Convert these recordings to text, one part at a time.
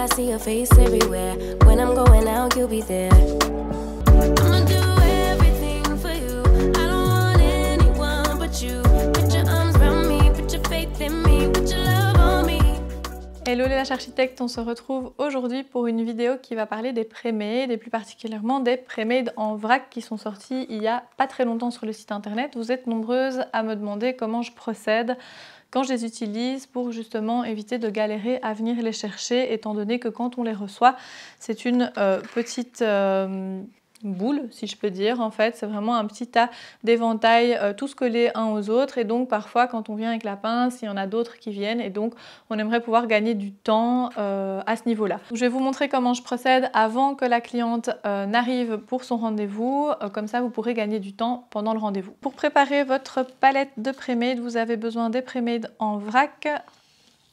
see your face everywhere. When I'm going out, you'll be there. I'ma do everything for you. I don't want anyone but you. Put your arms around me, put your faith in me, put your love on me. Hello les Lash Architectes, on se retrouve aujourd'hui pour une vidéo qui va parler des pré-made et plus particulièrement des pré-made en vrac qui sont sortis il y a pas très longtemps sur le site internet. Vous êtes nombreuses à me demander comment je procède quand je les utilise pour justement éviter de galérer à venir les chercher, étant donné que quand on les reçoit, c'est une petite boule, si je peux dire. En fait, c'est vraiment un petit tas d'éventails tous collés uns aux autres, et donc parfois quand on vient avec la pince, il y en a d'autres qui viennent, et donc on aimerait pouvoir gagner du temps à ce niveau-là. Je vais vous montrer comment je procède avant que la cliente n'arrive pour son rendez-vous, comme ça vous pourrez gagner du temps pendant le rendez-vous. Pour préparer votre palette de pré-made, vous avez besoin des pré-made en vrac,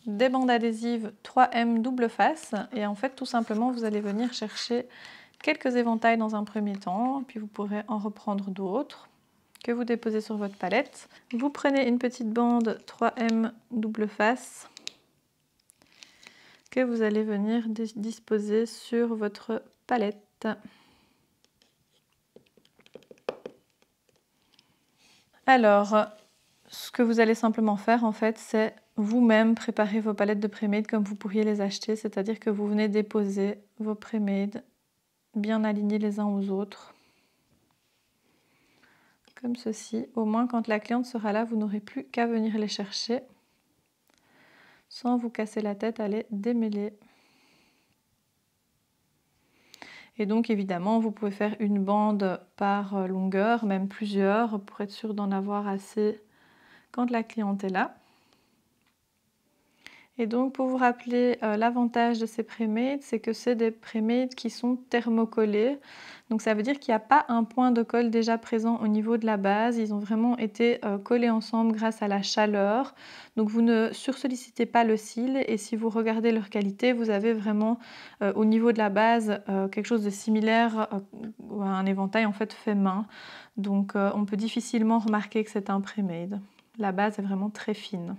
des bandes adhésives 3M double face, et en fait tout simplement vous allez venir chercher quelques éventails dans un premier temps, puis vous pourrez en reprendre d'autres que vous déposez sur votre palette. Vous prenez une petite bande 3M double face que vous allez venir disposer sur votre palette. Alors, ce que vous allez simplement faire en fait, c'est vous-même préparer vos palettes de pré-made comme vous pourriez les acheter, c'est-à-dire que vous venez déposer vos pré-made bien alignés les uns aux autres, comme ceci. Au moins quand la cliente sera là, vous n'aurez plus qu'à venir les chercher sans vous casser la tête à les démêler. Et donc évidemment vous pouvez faire une bande par longueur, même plusieurs, pour être sûr d'en avoir assez quand la cliente est là. Et donc pour vous rappeler l'avantage de ces pré-made, c'est que c'est des pré-made qui sont thermocollés. Donc ça veut dire qu'il n'y a pas un point de colle déjà présent au niveau de la base. Ils ont vraiment été collés ensemble grâce à la chaleur. Donc vous ne sursollicitez pas le cil, et si vous regardez leur qualité, vous avez vraiment au niveau de la base quelque chose de similaire à un éventail en fait fait main. Donc on peut difficilement remarquer que c'est un pré-made. La base est vraiment très fine.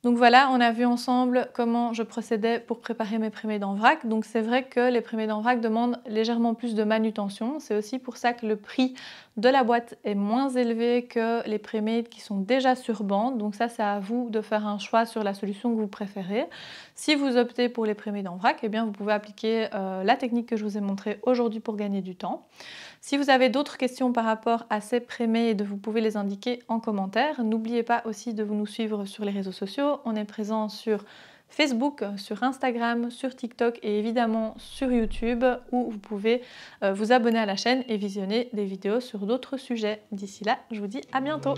Donc voilà, on a vu ensemble comment je procédais pour préparer mes pré-made en vrac. Donc c'est vrai que les pré-made en vrac demandent légèrement plus de manutention. C'est aussi pour ça que le prix de la boîte est moins élevé que les pré-made qui sont déjà sur bande. Donc ça, c'est à vous de faire un choix sur la solution que vous préférez. Si vous optez pour les pré-made en vrac, eh bien vous pouvez appliquer la technique que je vous ai montrée aujourd'hui pour gagner du temps. Si vous avez d'autres questions par rapport à ces pré-made, vous pouvez les indiquer en commentaire. N'oubliez pas aussi de nous suivre sur les réseaux sociaux. On est présent sur Facebook, sur Instagram, sur TikTok et évidemment sur YouTube, où vous pouvez vous abonner à la chaîne et visionner des vidéos sur d'autres sujets. D'ici là, je vous dis à bientôt!